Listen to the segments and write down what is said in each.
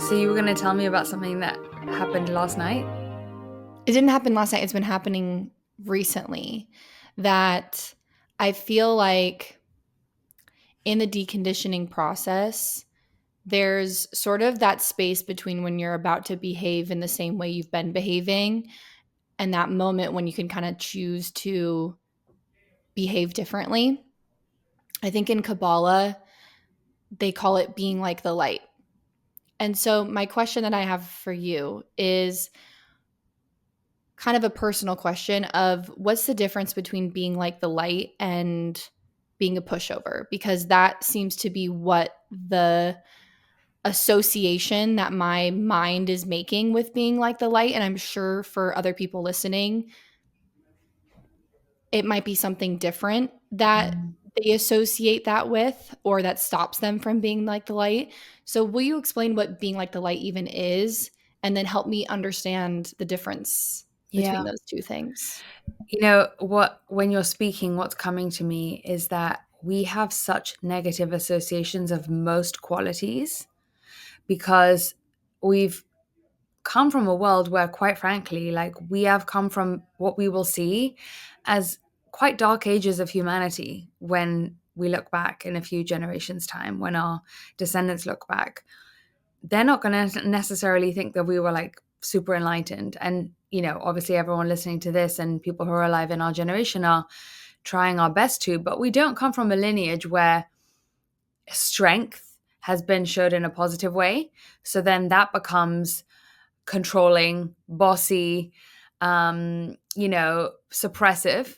So you were going to tell me about something that happened last night? It didn't happen last night. It's been happening recently that I feel like in the deconditioning process, there's sort of that space between when you're about to behave in the same way you've been behaving and that moment when you can kind of choose to behave differently. I think in Kabbalah, they call it being like the light. And so, my question that I have for you is kind of a personal question of what's the difference between being like the light and being a pushover, because that seems to be what the association that my mind is making with being like the light. And I'm sure for other people listening, it might be something different that they associate that with or that stops them from being like the light. So will you explain what being like the light even is and then help me understand the difference between Yeah. those two things? When you're speaking, what's coming to me is that we have such negative associations of most qualities because we've come from a world where, quite frankly, like we have come from what we will see as quite dark ages of humanity when we look back in a few generations' time, when our descendants look back. They're not going to necessarily think that we were like super enlightened. And, obviously everyone listening to this and people who are alive in our generation are trying our best to, but we don't come from a lineage where strength has been showed in a positive way. So then that becomes controlling, bossy, suppressive.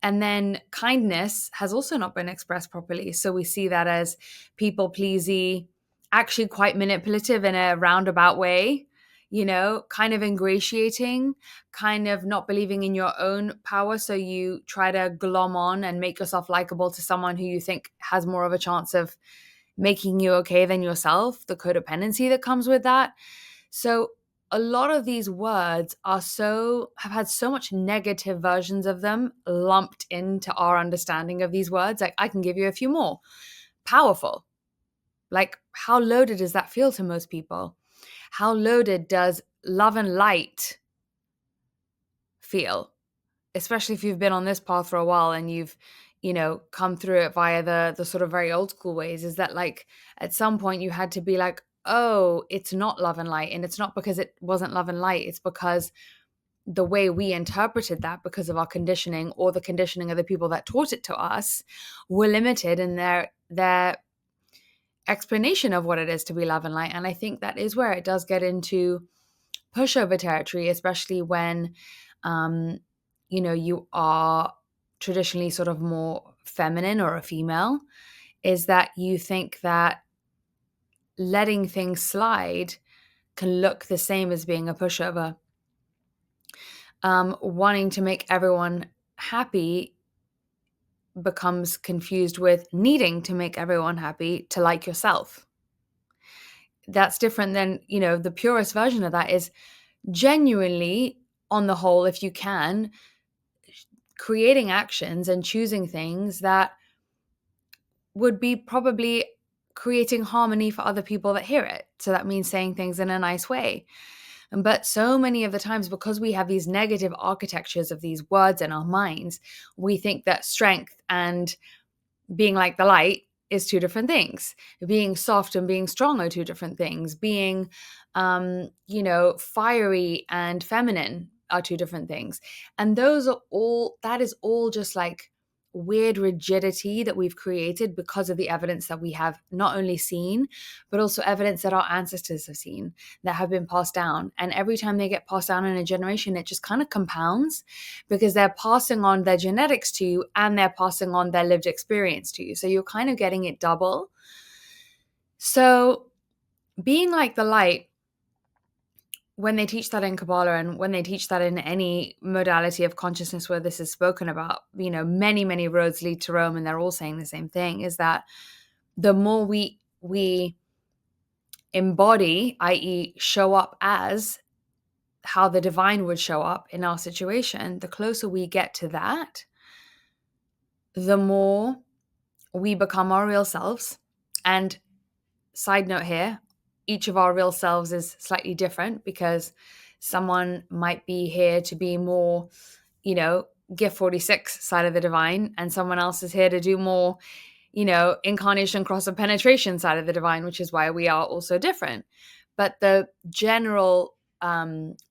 And then kindness has also not been expressed properly. So we see that as people pleasy, actually quite manipulative in a roundabout way, kind of ingratiating, kind of not believing in your own power. So you try to glom on and make yourself likable to someone who you think has more of a chance of making you okay than yourself, the codependency that comes with that. So a lot of these words have had so much negative versions of them lumped into our understanding of these words. Like I can give you a few more. Powerful. Like how loaded does that feel to most people? How loaded does love and light feel? Especially if you've been on this path for a while and you've come through it via the sort of very old school ways, is that like at some point you had to be like, oh, it's not love and light, and it's not because it wasn't love and light, it's because the way we interpreted that because of our conditioning or the conditioning of the people that taught it to us were limited in their explanation of what it is to be love and light. And I think that is where it does get into pushover territory, especially when you are traditionally sort of more feminine or a female, is that you think that letting things slide can look the same as being a pushover. Wanting to make everyone happy becomes confused with needing to make everyone happy to like yourself. That's different than, the purest version of that is genuinely, on the whole, if you can, creating actions and choosing things that would be probably creating harmony for other people that hear it. So that means saying things in a nice way. But so many of the times, because we have these negative architectures of these words in our minds, we think that strength and being like the light is two different things. Being soft and being strong are two different things. Being, fiery and feminine are two different things. And that is all just like weird rigidity that we've created because of the evidence that we have not only seen, but also evidence that our ancestors have seen that have been passed down. And every time they get passed down in a generation, it just kind of compounds because they're passing on their genetics to you and they're passing on their lived experience to you. So you're kind of getting it double. So being like the light, when they teach that in Kabbalah and when they teach that in any modality of consciousness where this is spoken about, many, many roads lead to Rome, and they're all saying the same thing, is that the more we embody, i.e. show up as how the divine would show up in our situation, the closer we get to that, the more we become our real selves. And side note here, each of our real selves is slightly different, because someone might be here to be more, gift 46 side of the divine, and someone else is here to do more, incarnation, cross, and penetration side of the divine, which is why we are also different. But the general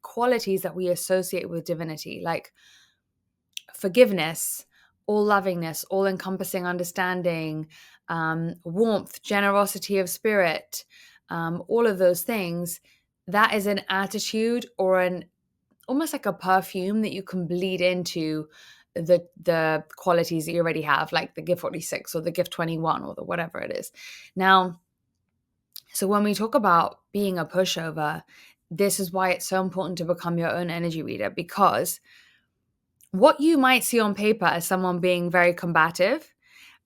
qualities that we associate with divinity, like forgiveness, all lovingness, all encompassing understanding, warmth, generosity of spirit, all of those things, that is an attitude, or an almost like a perfume that you can bleed into the qualities that you already have, like the gift 46 or the gift 21 or the whatever it is. Now, so when we talk about being a pushover, this is why it's so important to become your own energy reader, because what you might see on paper as someone being very combative,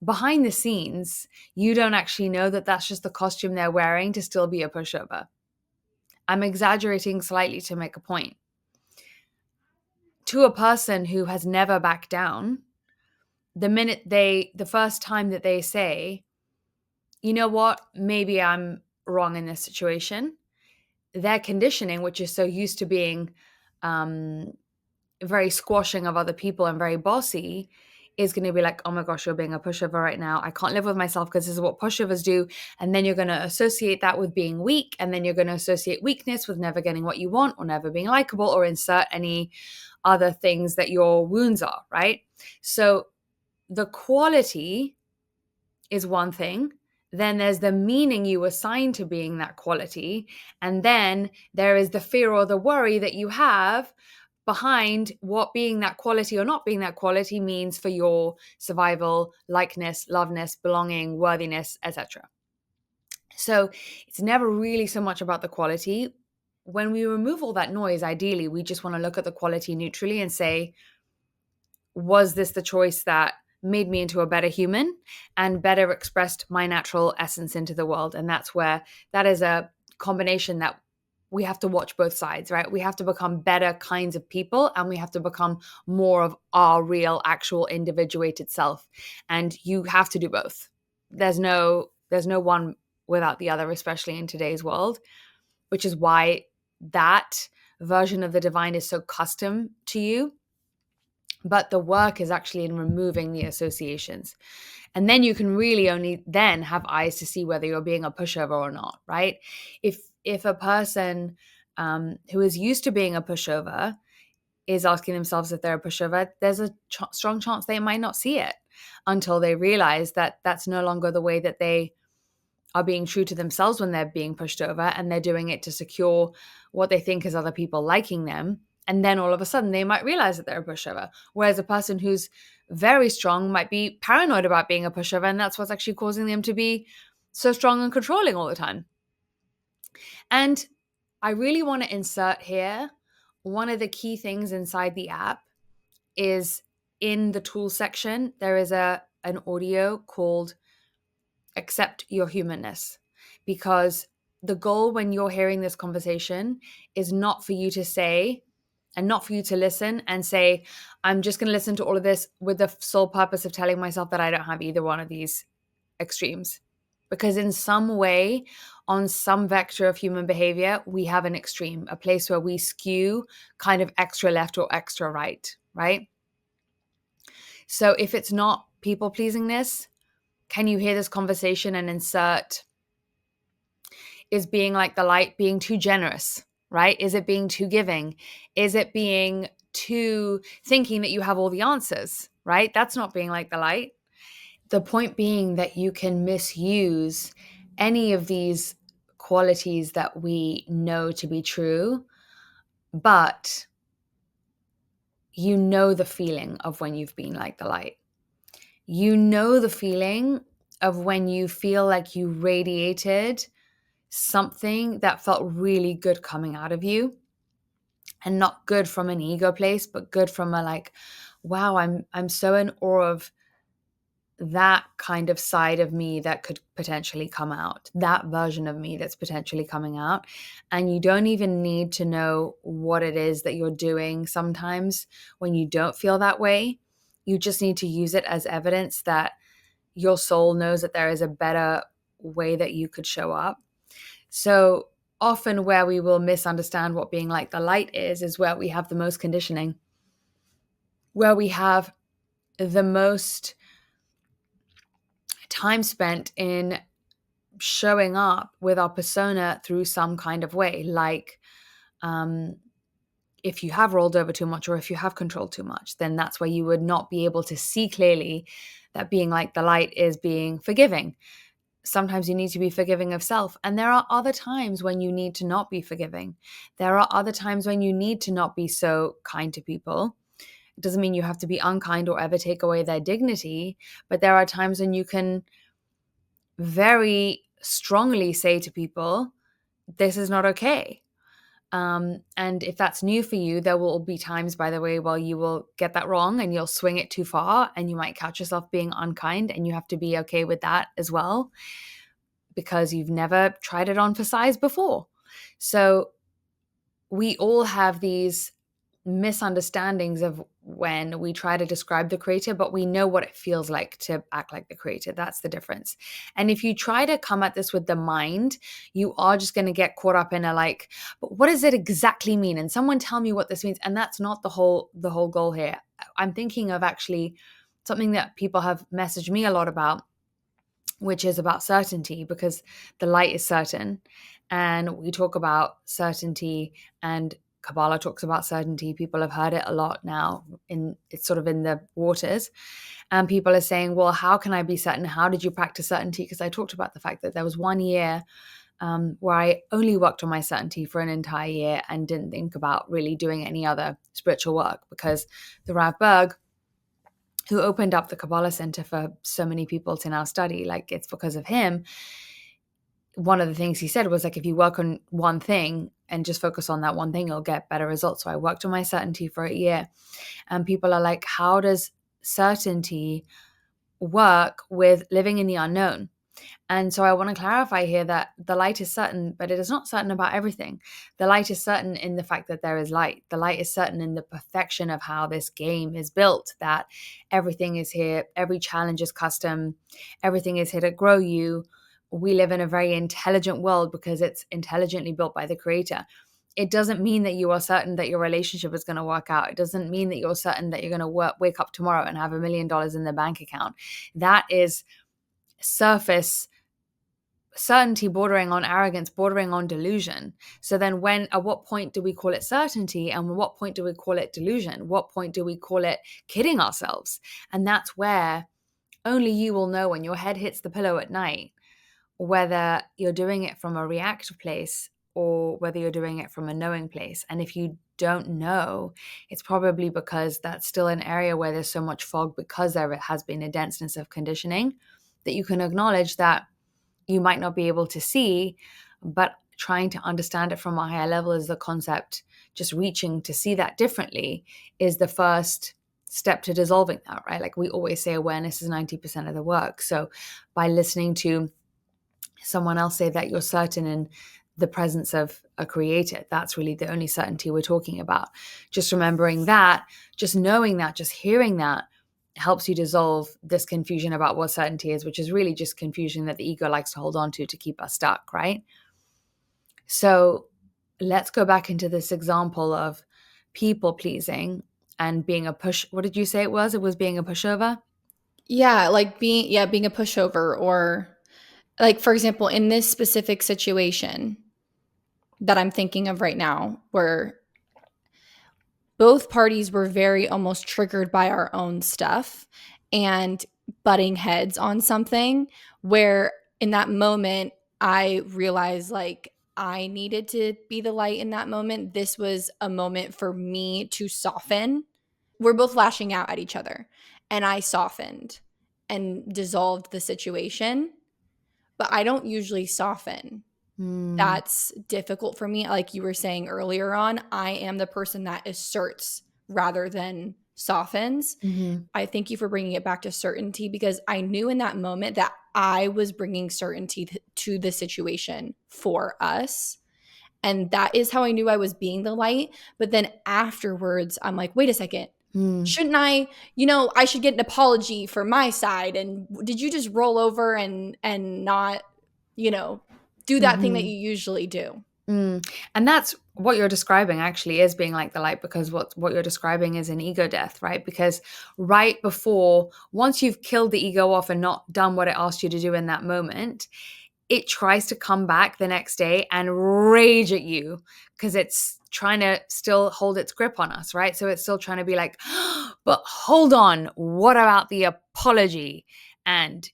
behind the scenes, you don't actually know that that's just the costume they're wearing to still be a pushover. I'm exaggerating slightly to make a point. To a person who has never backed down, the first time that they say, you know what, maybe I'm wrong in this situation, their conditioning, which is so used to being very squashing of other people and very bossy, is going to be like, oh my gosh, you're being a pushover right now. I can't live with myself because this is what pushovers do. And then you're going to associate that with being weak. And then you're going to associate weakness with never getting what you want, or never being likable, or insert any other things that your wounds are, right? So the quality is one thing. Then there's the meaning you assign to being that quality. And then there is the fear or the worry that you have behind what being that quality or not being that quality means for your survival, likeness, loveness, belonging, worthiness, etc. So it's never really so much about the quality. When we remove all that noise, ideally, we just want to look at the quality neutrally and say, was this the choice that made me into a better human and better expressed my natural essence into the world? And that's where that is a combination that we have to watch both sides, right? We have to become better kinds of people, and we have to become more of our real, actual individuated self. And you have to do both. There's no one without the other, especially in today's world, which is why that version of the divine is so custom to you. But the work is actually in removing the associations. And then you can really only then have eyes to see whether you're being a pushover or not, right? If a person who is used to being a pushover is asking themselves if they're a pushover, there's a strong chance they might not see it until they realize that that's no longer the way that they are being true to themselves when they're being pushed over, and they're doing it to secure what they think is other people liking them. And then all of a sudden they might realize that they're a pushover. Whereas a person who's very strong might be paranoid about being a pushover, and that's what's actually causing them to be so strong and controlling all the time. And I really want to insert here, one of the key things inside the app is in the tools section, there is an audio called Accept Your Humanness. Because the goal when you're hearing this conversation is not for you to say, and not for you to listen and say, I'm just going to listen to all of this with the sole purpose of telling myself that I don't have either one of these extremes. Because in some way, on some vector of human behavior, we have an extreme, a place where we skew kind of extra left or extra right, right? So if it's not people pleasingness, can you hear this conversation and insert, is being like the light being too generous, right? Is it being too giving? Is it being too thinking that you have all the answers, right? That's not being like the light. The point being that you can misuse any of these qualities that we know to be true, but you know the feeling of when you've been like the light. You know the feeling of when you feel like you radiated something that felt really good coming out of you, and not good from an ego place, but good from a like, wow, I'm so in awe of that kind of side of me that could potentially come out, that version of me that's potentially coming out. And you don't even need to know what it is that you're doing sometimes when you don't feel that way. You just need to use it as evidence that your soul knows that there is a better way that you could show up. So often where we will misunderstand what being like the light is where we have the most conditioning, where we have the most time spent in showing up with our persona through some kind of way, like um, if you have rolled over too much or if you have controlled too much, then that's where you would not be able to see clearly that being like the light is being forgiving. Sometimes you need to be forgiving of self. And there are other times when you need to not be forgiving. There are other times when you need to not be so kind to people. It doesn't mean you have to be unkind or ever take away their dignity, but there are times when you can very strongly say to people, this is not okay. And if that's new for you, there will be times, by the way, while you will get that wrong and you'll swing it too far and you might catch yourself being unkind, and you have to be okay with that as well because you've never tried it on for size before. So we all have these misunderstandings of when we try to describe the creator, but we know what it feels like to act like the creator. That's the difference. And if you try to come at this with the mind, you are just going to get caught up in a like, but what does it exactly mean? And someone tell me what this means. And that's not the whole goal here. I'm thinking of actually something that people have messaged me a lot about, which is about certainty, because the light is certain. And we talk about certainty, and Kabbalah talks about certainty. People have heard it a lot now. It's sort of in the waters. And people are saying, well, how can I be certain? How did you practice certainty? Because I talked about the fact that there was one year where I only worked on my certainty for an entire year and didn't think about really doing any other spiritual work, because the Rav Berg, who opened up the Kabbalah Center for so many people to now study, like it's because of him. One of the things he said was like, if you work on one thing and just focus on that one thing, you'll get better results. So I worked on my certainty for a year, and people are like, how does certainty work with living in the unknown? And so I want to clarify here that the light is certain, but it is not certain about everything. The light is certain in the fact that there is light. The light is certain in the perfection of how this game is built, that everything is here, every challenge is custom, everything is here to grow you. We live in a very intelligent world because it's intelligently built by the creator. It doesn't mean that you are certain that your relationship is going to work out. It doesn't mean that you're certain that you're going to wake up tomorrow and have $1 million in the bank account. That is surface certainty bordering on arrogance, bordering on delusion. So then at what point do we call it certainty, and what point do we call it delusion? What point do we call it kidding ourselves? And that's where only you will know, when your head hits the pillow at night, whether you're doing it from a reactive place or whether you're doing it from a knowing place. And if you don't know, it's probably because that's still an area where there's so much fog, because there has been a denseness of conditioning, that you can acknowledge that you might not be able to see, but trying to understand it from a higher level is the concept. Just reaching to see that differently is the first step to dissolving that, right? Like we always say, awareness is 90% of the work. So by listening to someone else say that you're certain in the presence of a creator, that's really the only certainty we're talking about. Just remembering that, just knowing that, just hearing that helps you dissolve this confusion about what certainty is, which is really just confusion that the ego likes to hold on to keep us stuck, right? So let's go back into this example of people pleasing and being a push. What did you say it was? It was being a pushover? Yeah, like being a pushover, or like, for example, in this specific situation that I'm thinking of right now, where both parties were very almost triggered by our own stuff and butting heads on something, where in that moment I realized like I needed to be the light in that moment. This was a moment for me to soften. We're both lashing out at each other, and I softened and dissolved the situation. But I don't usually soften. Mm, That's difficult for me. Like you were saying earlier on, I am the person that asserts rather than softens. mm-hmm, I thank you for bringing it back to certainty, because I knew in that moment that I was bringing certainty to the situation for us. And that is how I knew I was being the light. But then afterwards, I'm like, wait a second. mm, Shouldn't I, I should get an apology for my side. And did you just roll over and not, you know, do that thing that Mm-hmm. you usually do. Mm. And that's what you're describing actually is being like the light, because what you're describing is an ego death, right? Because right before, once you've killed the ego off and not done what it asked you to do in that moment, it tries to come back the next day and rage at you because it's trying to still hold its grip on us, right? So it's still trying to be like, but hold on, what about the apology? And,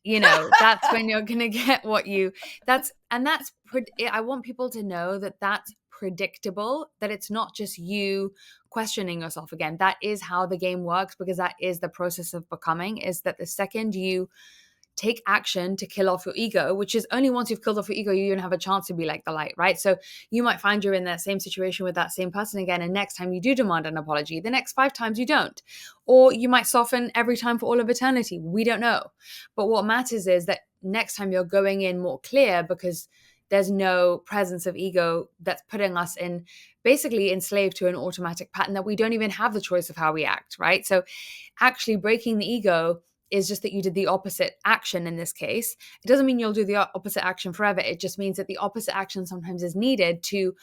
that's when you're going to get what you, I want people to know that that's predictable, that it's not just you questioning yourself again. That is how the game works, because that is the process of becoming, is that the second you take action to kill off your ego, which is only once you've killed off your ego, you don't have a chance to be like the light, right? So you might find you're in that same situation with that same person again. And next time you do demand an apology, the next 5 times you don't. Or you might soften every time for all of eternity. We don't know. But what matters is that next time you're going in more clear, because there's no presence of ego that's putting us in, basically enslaved to an automatic pattern that we don't even have the choice of how we act, right? So actually breaking the ego is just that you did the opposite action in this case. It doesn't mean you'll do the opposite action forever. It just means that the opposite action sometimes is needed to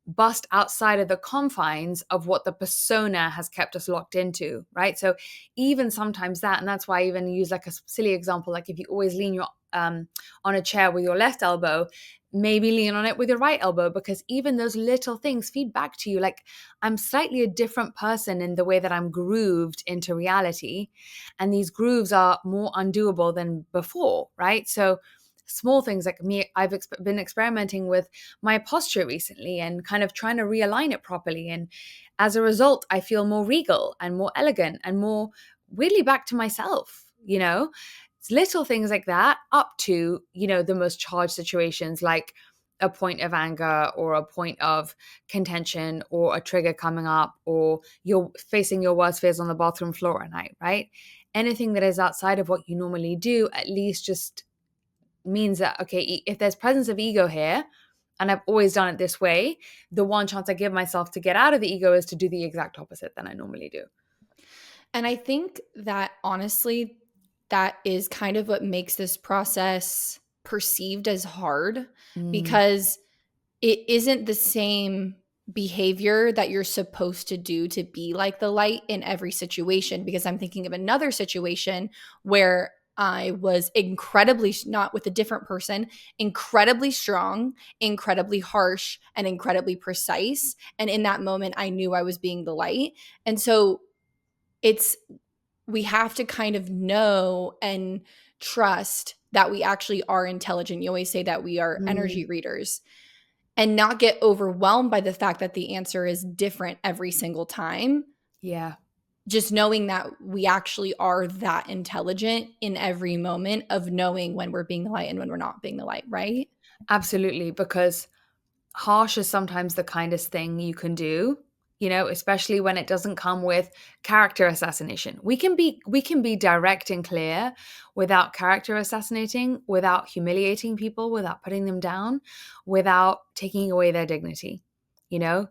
bust outside of the confines of what the persona has kept us locked into, right? So even sometimes that, and that's why I even use like a silly example, like if you always lean your on a chair with your left elbow, maybe lean on it with your right elbow, because even those little things feed back to you. Like, I'm slightly a different person in the way that I'm grooved into reality, and these grooves are more undoable than before, right? So small things like me, I've been experimenting with my posture recently and kind of trying to realign it properly. And as a result, I feel more regal and more elegant and more weirdly back to myself. It's little things like that, up to, the most charged situations, like a point of anger or a point of contention or a trigger coming up, or you're facing your worst fears on the bathroom floor at night, right? Anything that is outside of what you normally do, at least just means that, okay, if there's presence of ego here and I've always done it this way, the one chance I give myself to get out of the ego is to do the exact opposite than I normally do. And I think that honestly, that is kind of what makes this process perceived as hard, Mm, because it isn't the same behavior that you're supposed to do to be like the light in every situation. Because I'm thinking of another situation where I was incredibly, not with a different person, incredibly strong, incredibly harsh, and incredibly precise. And in that moment, I knew I was being the light. And so it's, we have to kind of know and trust that we actually are intelligent. You always say that we are energy mm, readers, and not get overwhelmed by the fact that the answer is different every single time. yeah. Just knowing that we actually are that intelligent in every moment of knowing when we're being the light and when we're not being the light, right? Absolutely, because harsh is sometimes the kindest thing you can do, especially when it doesn't come with character assassination. We can be direct and clear without character assassinating, without humiliating people, without putting them down, without taking away their dignity, you know?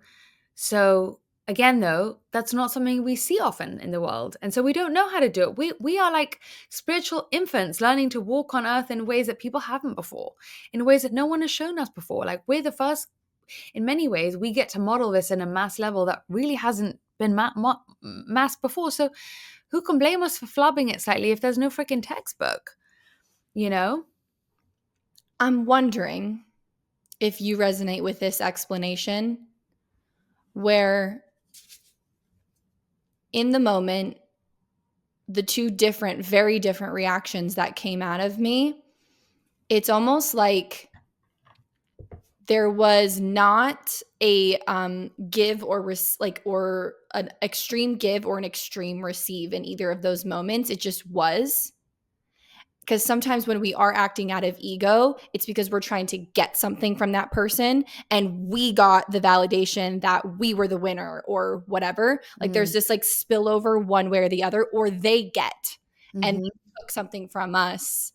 So again, though, that's not something we see often in the world. And so we don't know how to do it. We are like spiritual infants learning to walk on earth in ways that people haven't before, in ways that no one has shown us before. Like, we're the first, in many ways, we get to model this in a mass level that really hasn't been mass before. So who can blame us for flubbing it slightly if there's no freaking textbook, you know? I'm wondering if you resonate with this explanation, where in the moment, the two different, very different reactions that came out of me, it's almost like there was not a give or like, or an extreme give or an extreme receive in either of those moments. It just was. Because sometimes when we are acting out of ego, it's because we're trying to get something from that person, and we got the validation that we were the winner or whatever. Like, there's Mm, this like spillover one way or the other, or they get and mm-hmm, took something from us.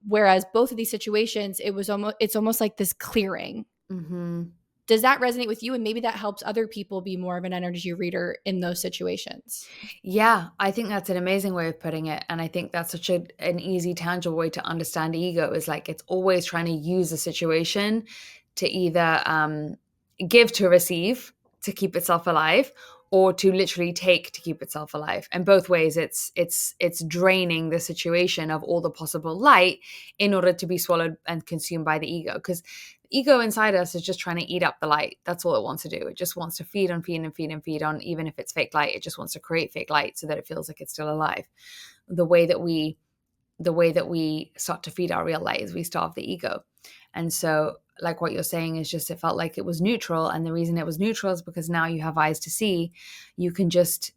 Whereas both of these situations, it's almost like this clearing. mm-hmm. Does that resonate with you? And maybe that helps other people be more of an energy reader in those situations. Yeah, I think that's an amazing way of putting it. And I think that's such an easy, tangible way to understand ego is like it's always trying to use a situation to either give to receive to keep itself alive or to literally take to keep itself alive. And both ways it's draining the situation of all the possible light in order to be swallowed and consumed by the ego. Because ego inside us is just trying to eat up the light. That's all it wants to do. It just wants to feed and feed and feed and feed on, even if it's fake light. It just wants to create fake light so that it feels like it's still alive. The way that we start to feed our real light is we starve the ego. And so, like what you're saying is just it felt like it was neutral. And the reason it was neutral is because now you have eyes to see. You can just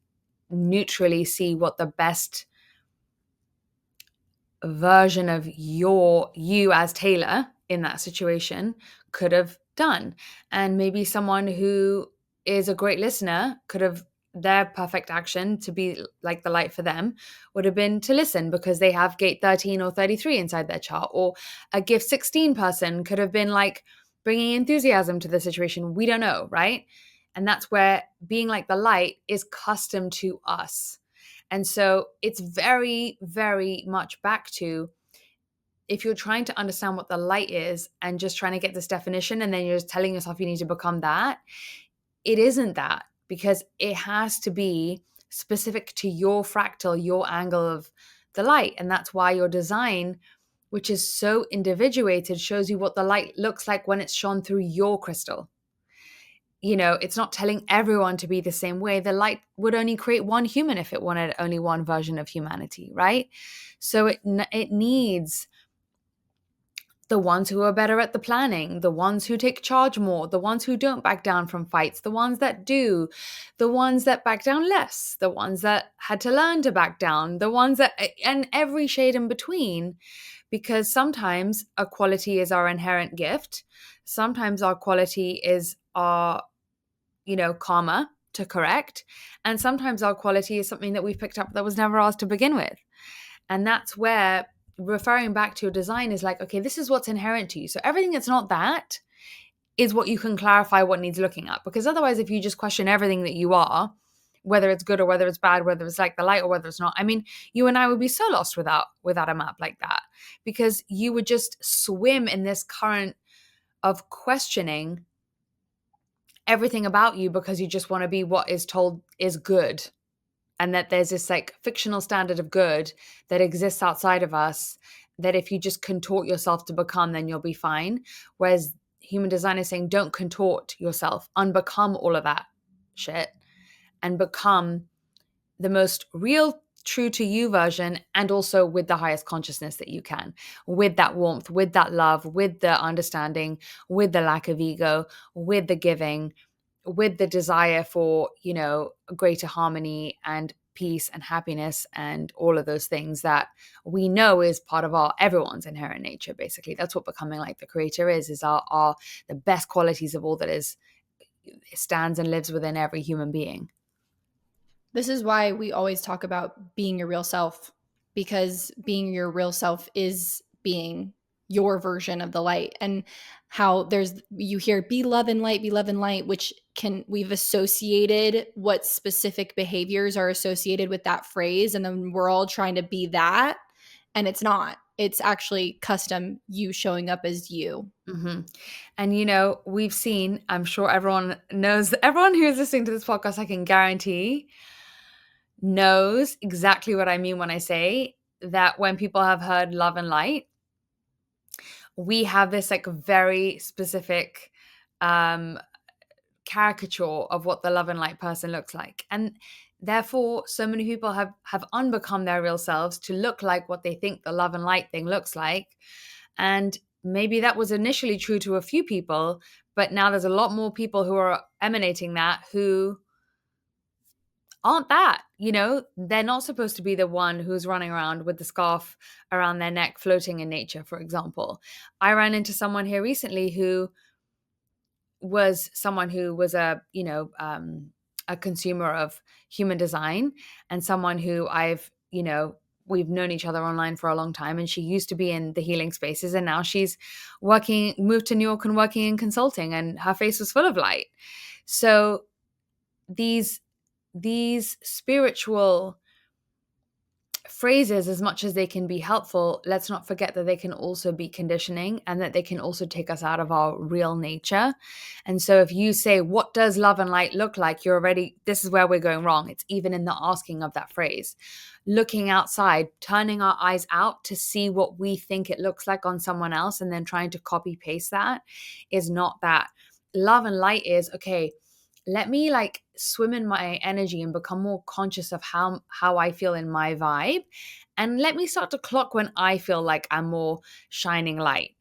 neutrally see what the best version of you as Taylor in that situation could have done. And maybe someone who is a great listener could have their perfect action to be like the light for them would have been to listen because they have gate 13 or 33 inside their chart, or a gift 16 person could have been like bringing enthusiasm to the situation. We don't know, right? And that's where being like the light is custom to us. And so it's very, very much back to if you're trying to understand what the light is and just trying to get this definition and then you're just telling yourself you need to become that, it isn't that, because it has to be specific to your fractal, your angle of the light. And that's why your design, which is so individuated, shows you what the light looks like when it's shone through your crystal. It's not telling everyone to be the same way. The light would only create one human if it wanted only one version of humanity, right? So it needs the ones who are better at the planning, the ones who take charge more, the ones who don't back down from fights, the ones that do, the ones that back down less, the ones that had to learn to back down, the ones that, and every shade in between, because sometimes a quality is our inherent gift. Sometimes our quality is our, karma to correct. And sometimes our quality is something that we've picked up that was never ours to begin with. And that's where referring back to your design is like, okay, this is what's inherent to you. So everything that's not that is what you can clarify what needs looking at. Because otherwise, if you just question everything that you are, whether it's good or whether it's bad, whether it's like the light or whether it's not, I mean, you and I would be so lost without a map like that, because you would just swim in this current of questioning everything about you because you just want to be what is told is good, and that there's this like fictional standard of good that exists outside of us that if you just contort yourself to become, then you'll be fine. Whereas human design is saying, don't contort yourself, unbecome all of that shit and become the most real, true to you version, and also with the highest consciousness that you can, with that warmth, with that love, with the understanding, with the lack of ego, with the giving, with the desire for, greater harmony and peace and happiness and all of those things that we know is part of everyone's inherent nature. Basically, that's what becoming like the creator is our the best qualities of all that is stands and lives within every human being. This is why we always talk about being your real self, because being your real self is being your version of the light. And how you hear be love and light, which we've associated what specific behaviors are associated with that phrase. And then we're all trying to be that. And it's not. It's actually custom you showing up as you. Mm-hmm. And we've seen, I'm sure everyone knows, everyone who is listening to this podcast, I can guarantee, knows exactly what I mean when I say that when people have heard love and light, we have this like very specific caricature of what the love and light person looks like. And therefore, so many people have unbecome their real selves to look like what they think the love and light thing looks like. And maybe that was initially true to a few people, but now there's a lot more people who are emanating that who aren't that. They're not supposed to be the one who's running around with the scarf around their neck floating in nature, for example. I ran into someone here recently who was someone who was a consumer of human design, and someone who I've we've known each other online for a long time, and she used to be in the healing spaces, and now she's moved to New York and working in consulting, and her face was full of light. So these spiritual phrases, as much as they can be helpful, let's not forget that they can also be conditioning, and that they can also take us out of our real nature. And so if you say, what does love and light look like? This is where we're going wrong. It's even in the asking of that phrase. Looking outside, turning our eyes out to see what we think it looks like on someone else, and then trying to copy paste that, is not that. Love and light is, okay, let me like swim in my energy and become more conscious of how I feel in my vibe, and let me start to clock when I feel like I'm more shining light.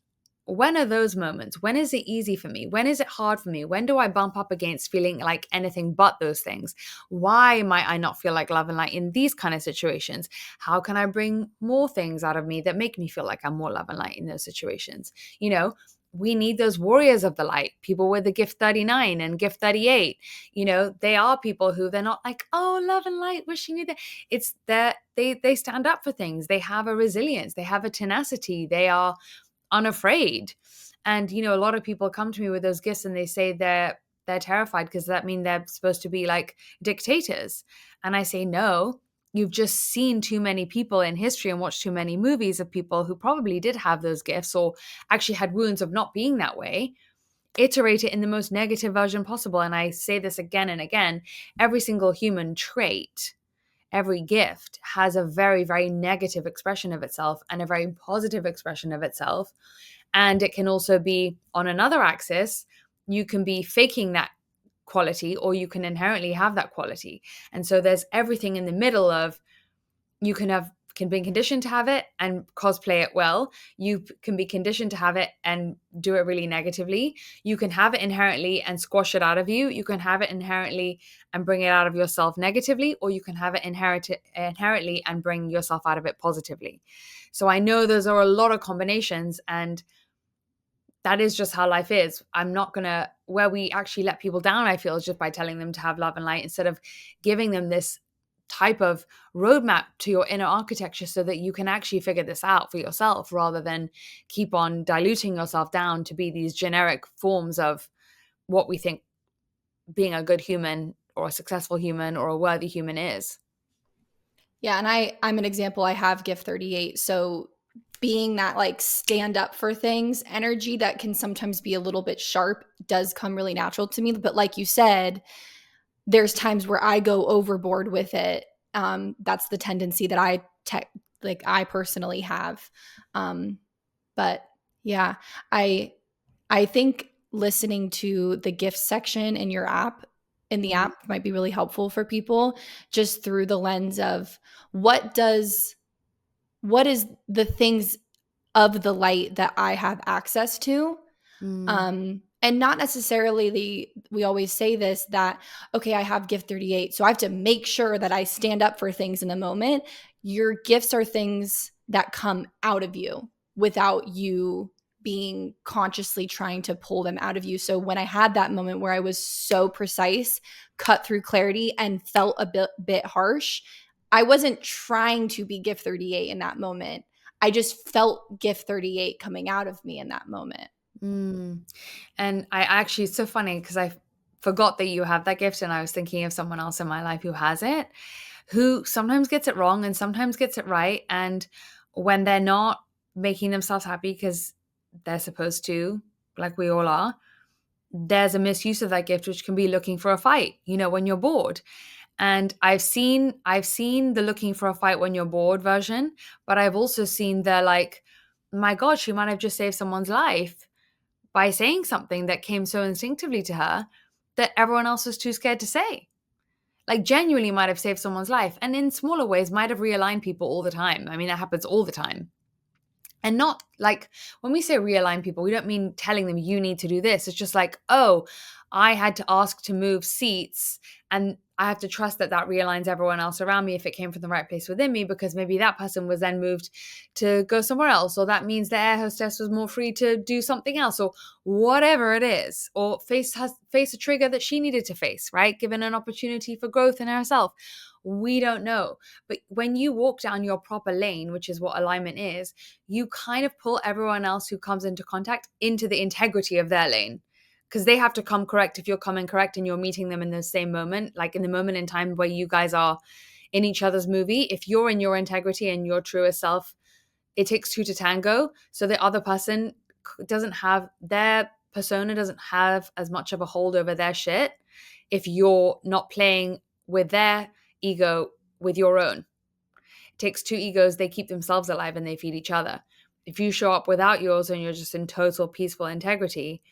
When are those moments? When is it easy for me? When is it hard for me? When do I bump up against feeling like anything but those things? Why might I not feel like love and light in these kind of situations? How can I bring more things out of me that make me feel like I'm more love and light in those situations? You know, we need those warriors of the light, people with the gift 39 and gift 38. You know, they are people who, they're not like, oh, love and light, wishing you that. It's that they stand up for things. They have a resilience. They have a tenacity. They are unafraid. And you know, a lot of people come to me with those gifts and they say they're terrified because that means they're supposed to be like dictators. And I say, no, you've just seen too many people in history and watched too many movies of people who probably did have those gifts, or actually had wounds of not being that way, iterate it in the most negative version possible. And I say this again and again, every single human trait, every gift has a very, very negative expression of itself and a very positive expression of itself. And it can also be on another axis. You can be faking that quality, or you can inherently have that quality. And so there's everything in the middle of, you can be conditioned to have it and cosplay it well. You can be conditioned to have it and do it really negatively. You can have it inherently and squash it out of you. You can have it inherently and bring it out of yourself negatively, or you can have it inherently and bring yourself out of it positively. So I know those are a lot of combinations, and that is just how life is. I'm not gonna, where we actually let people down, I feel, is just by telling them to have love and light instead of giving them this type of roadmap to your inner architecture so that you can actually figure this out for yourself, rather than keep on diluting yourself down to be these generic forms of what we think being a good human or a successful human or a worthy human is. Yeah, and I'm an example. I have gift 38. So being that like stand up for things energy that can sometimes be a little bit sharp does come really natural to me. But like you said, there's times where I go overboard with it. That's the tendency that I personally have. But yeah, I I think listening to the gift section in your app in the Mhm. app might be really helpful for people, just through the lens of what does what is the things of the light that I have access to. Mm. And not necessarily we always say this, that, okay, I have gift 38, so I have to make sure that I stand up for things in the moment. Your gifts are things that come out of you without you being consciously trying to pull them out of you. So when I had that moment where I was so precise, cut through clarity, and felt a bit harsh, I wasn't trying to be gift 38 in that moment. I just felt gift 38 coming out of me in that moment. Mm. And I actually, it's so funny because I forgot that you have that gift, and I was thinking of someone else in my life who has it, who sometimes gets it wrong and sometimes gets it right. And when they're not making themselves happy because they're supposed to, like we all are, there's a misuse of that gift, which can be looking for a fight, you know, when you're bored. And I've seen the looking for a fight when you're bored version, but I've also seen the like, my God, she might have just saved someone's life by saying something that came so instinctively to her that everyone else was too scared to say. Like, genuinely might have saved someone's life, and in smaller ways might have realigned people all the time. I mean, that happens all the time. And not like, when we say realign people, we don't mean telling them you need to do this. It's just like, oh, I had to ask to move seats, and I have to trust that that realigns everyone else around me if it came from the right place within me, because maybe that person was then moved to go somewhere else, or that means the air hostess was more free to do something else, or whatever it is, or face a trigger that she needed to face, right? Given an opportunity for growth in herself. We don't know. But when you walk down your proper lane, which is what alignment is, you kind of pull everyone else who comes into contact into the integrity of their lane, because they have to come correct if you're coming correct and you're meeting them in the same moment, like in the moment in time where you guys are in each other's movie. If you're in your integrity and your truest self, it takes two to tango. So the other person doesn't have their persona, doesn't have as much of a hold over their shit if you're not playing with their ego with your own. It takes two egos, they keep themselves alive and they feed each other. If you show up without yours and you're just in total peaceful integrity,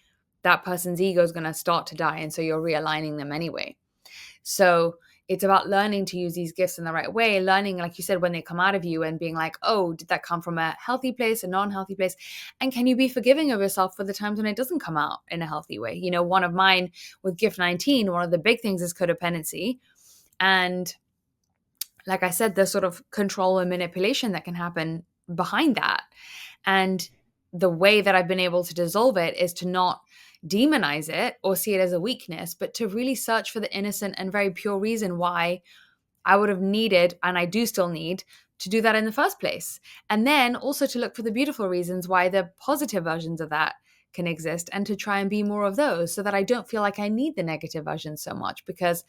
that person's ego is going to start to die. And so you're realigning them anyway. So it's about learning to use these gifts in the right way, learning, like you said, when they come out of you and being like, oh, did that come from a healthy place, a non-healthy place? And can you be forgiving of yourself for the times when it doesn't come out in a healthy way? You know, one of mine with Gift 19, one of the big things is codependency. And like I said, the sort of control and manipulation that can happen behind that. And the way that I've been able to dissolve it is to not demonize it or see it as a weakness, but to really search for the innocent and very pure reason why I would have needed, and I do still need, to do that in the first place. And then also to look for the beautiful reasons why the positive versions of that can exist, and to try and be more of those so that I don't feel like I need the negative versions so much, because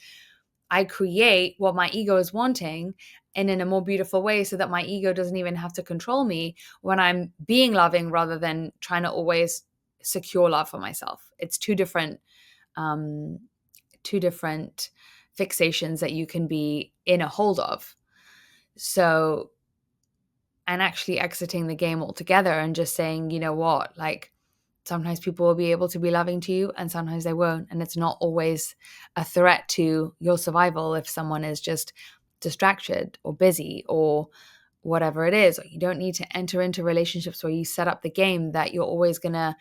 I create what my ego is wanting and in a more beautiful way so that my ego doesn't even have to control me when I'm being loving rather than trying to always secure love for myself. It's um, two different fixations that you can be in a hold of. So, and actually exiting the game altogether and just saying, you know what, like sometimes people will be able to be loving to you and sometimes they won't. And it's not always a threat to your survival if someone is just distracted or busy or whatever it is. You don't need to enter into relationships where you set up the game that you're always going to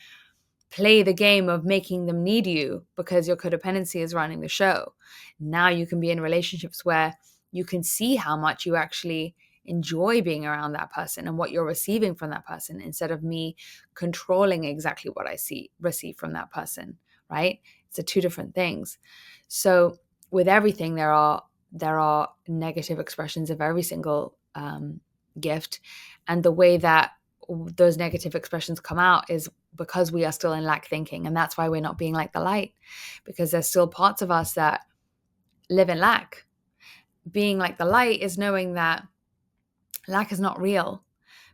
play the game of making them need you because your codependency is running the show. Now you can be in relationships where you can see how much you actually enjoy being around that person and what you're receiving from that person, instead of me controlling exactly what I receive from that person, right? It's two different things. So with everything, there are negative expressions of every single gift, and the way that those negative expressions come out is because we are still in lack thinking. And that's why we're not being like the light, because there's still parts of us that live in lack. Being like the light is knowing that lack is not real,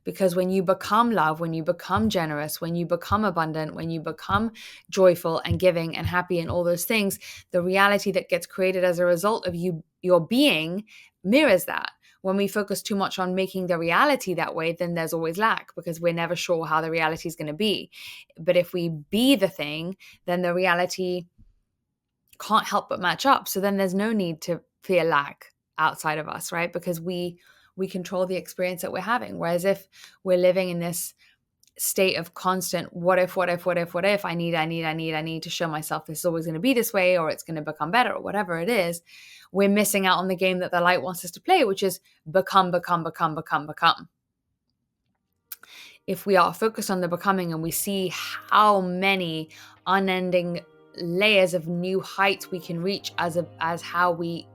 because when you become love, when you become generous, when you become abundant, when you become joyful and giving and happy and all those things, the reality that gets created as a result of your being mirrors that. When we focus too much on making the reality that way, then there's always lack, because we're never sure how the reality is going to be. But if we be the thing, then the reality can't help but match up. So then there's no need to fear lack outside of us, right? Because we control the experience that we're having. Whereas if we're living in this state of constant what if, I need to show myself this is always going to be this way, or it's going to become better, or whatever it is, we're missing out on the game that the light wants us to play, which is become. If we are focused on the becoming and we see how many unending layers of new heights we can reach as how we,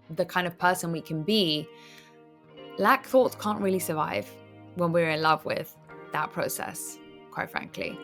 the kind of person we can be, lack thoughts can't really survive when we're in love with that process, quite frankly.